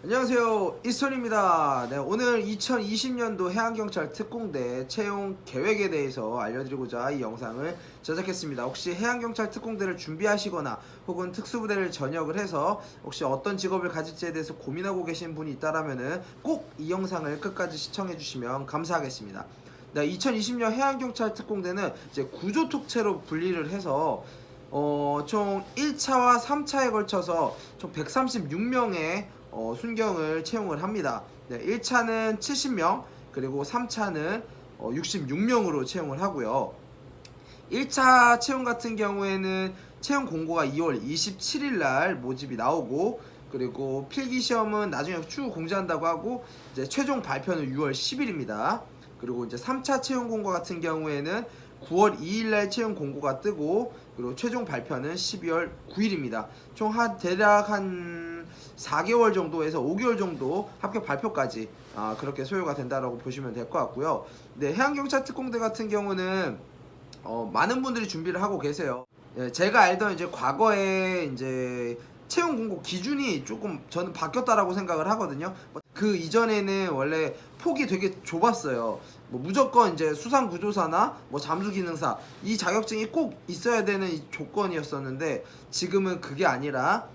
안녕하세요, 이선입니다. 네, 오늘 2020년도 해양경찰 특공대 채용 계획에 대해서 알려드리고자 이 영상을 제작했습니다. 혹시 해양경찰 특공대를 준비하시거나 혹은 특수부대를 전역을 해서 혹시 어떤 직업을 가질지에 대해서 고민하고 계신 분이 있다라면은 꼭 이 영상을 끝까지 시청해 주시면 감사하겠습니다. 네, 2020년 해양경찰 특공대는 이제 구조특채로 분리를 해서 총 1차와 3차에 걸쳐서 총 136명의 순경을 채용을 합니다. 네, 1차는 70명, 그리고 3차는 66명으로 채용을 하고요. 1차 채용 같은 경우에는 채용 공고가 2월 27일 날 모집이 나오고, 그리고 필기 시험은 나중에 추후 공지한다고 하고, 이제 최종 발표는 6월 10일입니다. 그리고 이제 3차 채용 공고 같은 경우에는 9월 2일 날 채용 공고가 뜨고, 그리고 최종 발표는 12월 9일입니다. 총 대략 한 4개월 정도에서 5개월 정도 합격 발표까지 그렇게 소요가 된다라고 보시면 될 것 같고요. 네, 해양경찰 특공대 같은 경우는 많은 분들이 준비를 하고 계세요. 예, 제가 알던 이제 과거에 이제 채용 공고 기준이 조금 저는 바뀌었다라고 생각을 하거든요. 그 이전에는 원래 폭이 되게 좁았어요. 뭐 무조건 이제 수상구조사나 뭐 잠수기능사 이 자격증이 꼭 있어야 되는 이 조건이었었는데, 지금은 그게 아니라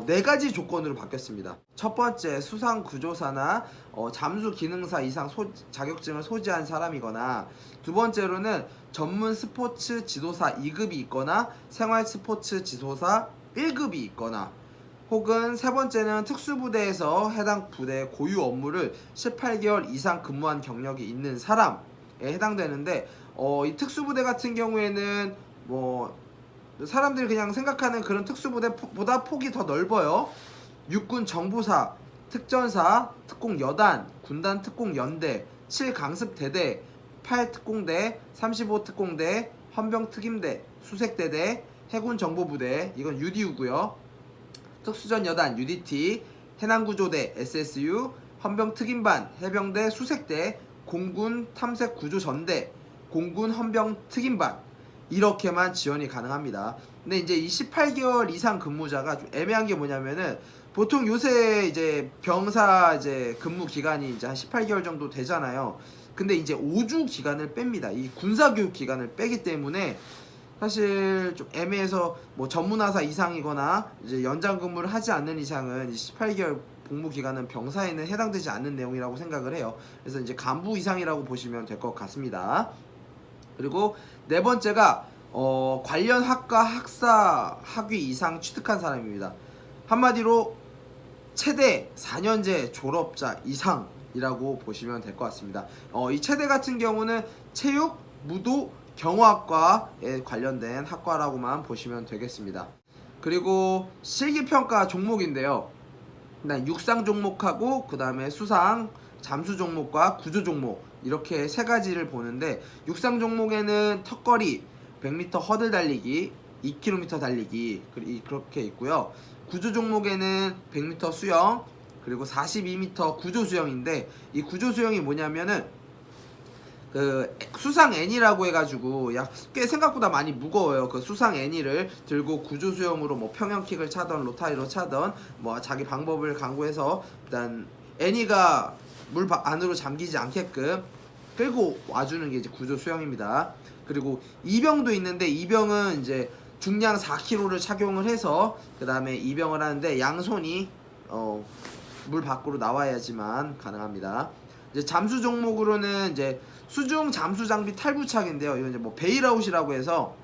네 가지 조건으로 바뀌었습니다. 첫 번째, 수상구조사나 잠수기능사 이상 자격증을 소지한 사람이거나, 두 번째로는 전문 스포츠 지도사 2급이 있거나 생활 스포츠 지도사 1급이 있거나, 혹은 세 번째는 특수부대에서 해당 부대 고유 업무를 18개월 이상 근무한 경력이 있는 사람에 해당되는데, 이 특수부대 같은 경우에는 뭐 사람들이 그냥 생각하는 그런 특수부대보다 폭이 더 넓어요. 육군 정보사, 특전사, 특공여단, 군단 특공연대, 7강습대대, 8특공대, 35특공대, 헌병특임대, 수색대대, 해군정보부대, 이건 UDU고요. 특수전여단 UDT, 해남구조대 SSU, 헌병특임반, 해병대 수색대, 공군 탐색구조전대, 공군 헌병특임반, 이렇게만 지원이 가능합니다. 근데 이제 이 18개월 이상 근무자가 좀 애매한 게 뭐냐면은, 보통 요새 이제 병사 이제 근무 기간이 이제 한 18개월 정도 되잖아요. 근데 이제 5주 기간을 뺍니다. 이 군사교육 기간을 빼기 때문에 사실 좀 애매해서, 뭐 전문화사 이상이거나 이제 연장 근무를 하지 않는 이상은 18개월 복무 기간은 병사에는 해당되지 않는 내용이라고 생각을 해요. 그래서 이제 간부 이상이라고 보시면 될 것 같습니다. 그리고 네 번째가 관련 학과 학사 학위 이상 취득한 사람입니다. 한마디로 최대 4년제 졸업자 이상이라고 보시면 될 것 같습니다. 이 최대 같은 경우는 체육, 무도, 경호학과에 관련된 학과라고만 보시면 되겠습니다. 그리고 실기평가 종목인데요, 일단 육상 종목하고 그 다음에 수상, 잠수 종목과 구조 종목, 이렇게 세 가지를 보는데, 육상 종목에는 턱걸이, 100m 허들 달리기, 2km 달리기 그렇게 있고요. 구조 종목에는 100m 수영, 그리고 42m 구조 수영인데, 이 구조 수영이 뭐냐면은 그 수상 애니라고 해가지고 꽤 생각보다 많이 무거워요. 그 수상 애니를 들고 구조 수영으로 뭐 평형킥을 차던 로타리로 차던 뭐 자기 방법을 강구해서 일단 애니가 물 안으로 잠기지 않게끔 끌고 와주는 게 이제 구조 수영입니다. 그리고 이병도 있는데, 이병은 이제 중량 4kg를 착용을 해서 그 다음에 이병을 하는데, 양손이 물 밖으로 나와야지만 가능합니다. 이제 잠수 종목으로는 이제 수중 잠수 장비 탈부착인데요. 이건 이제 뭐 베일아웃이라고 해서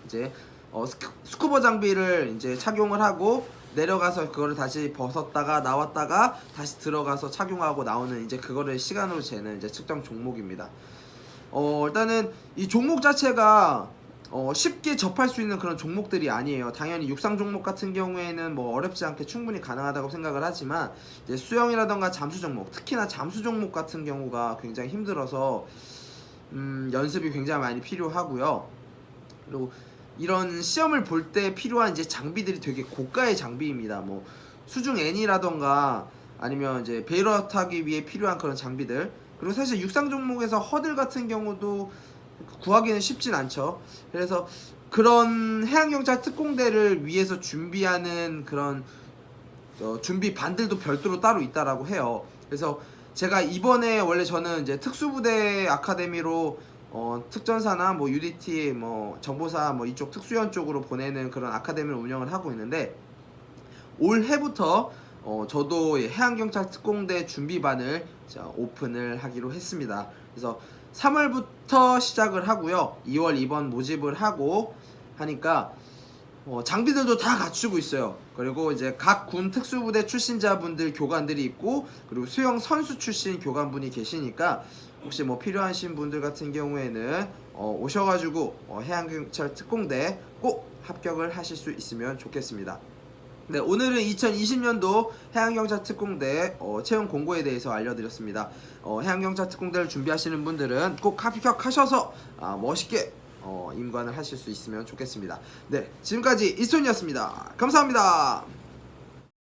이제 스쿠버 장비를 이제 착용을 하고 내려가서 그거를 다시 벗었다가 나왔다가 다시 들어가서 착용하고 나오는, 이제 그거를 시간으로 재는 이제 측정 종목입니다. 일단은 이 종목 자체가 쉽게 접할 수 있는 그런 종목들이 아니에요. 당연히 육상 종목 같은 경우에는 뭐 어렵지 않게 충분히 가능하다고 생각을 하지만, 이제 수영이라던가 잠수 종목, 특히나 잠수 종목 같은 경우가 굉장히 힘들어서 연습이 굉장히 많이 필요하고요. 그리고 이런 시험을 볼 때 필요한 이제 장비들이 되게 고가의 장비입니다. 뭐 수중 애니라던가 아니면 이제 베일아웃 하기 위해 필요한 그런 장비들, 그리고 사실 육상 종목에서 허들 같은 경우도 구하기는 쉽진 않죠. 그래서 그런 해양경찰 특공대를 위해서 준비하는 그런 준비 반들도 별도로 따로 있다라고 해요. 그래서 제가 이번에 원래 저는 이제 특수부대 아카데미로 특전사나 뭐 UDT 뭐 정보사 뭐 이쪽 특수연 쪽으로 보내는 그런 아카데미를 운영을 하고 있는데, 올해부터 저도 해양경찰 특공대 준비반을 오픈을 하기로 했습니다. 그래서 3월부터 시작을 하고요. 2월 이번 모집을 하고 하니까 장비들도 다 갖추고 있어요. 그리고 이제 각 군 특수부대 출신자분들 교관들이 있고, 그리고 수영 선수 출신 교관분이 계시니까 혹시 뭐 필요하신 분들 같은 경우에는 오셔가지고 해양경찰 특공대 꼭 합격을 하실 수 있으면 좋겠습니다. 네, 오늘은 2020년도 해양경찰 특공대 채용 공고에 대해서 알려드렸습니다. 해양경찰 특공대를 준비하시는 분들은 꼭 합격하셔서 멋있게 임관을 하실 수 있으면 좋겠습니다. 네, 지금까지 이손이었습니다. 감사합니다.